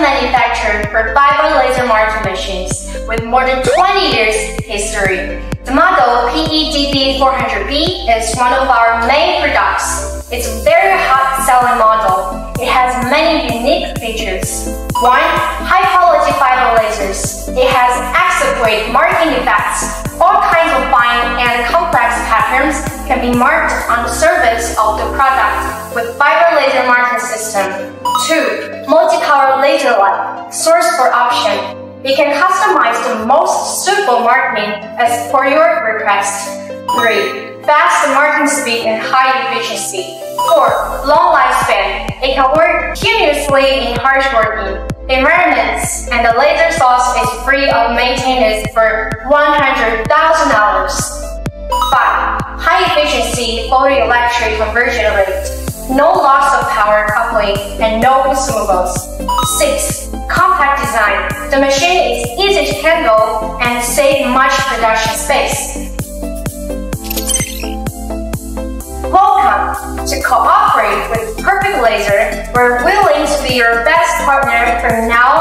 China manufacturer for fiber laser marking machines with more than 20 years history. The model PEDB400B is one of our main products. It's a very hot-selling model. It has many unique features. 1. High-quality fiber lasers. It has exquisite marking effects. All kinds of fine and complex patterns can be marked on the surface of the product with fiber laser marking system. 2. Multicolor laser light. Source for option. You can customize the most suitable marking as per your request. 3. Fast marking speed and high efficiency. 4. Long lifespan. It can work continuously in harsh working environments, and the laser source is free of maintenance for 100,000 hours. 5. High efficiency photoelectric conversion rate. No loss of power coupling and no consumables. 6. Compact design. The machine is easy to handle and save much production space. Welcome to cooperate with Perfect Laser. We're willing to be your best partner from now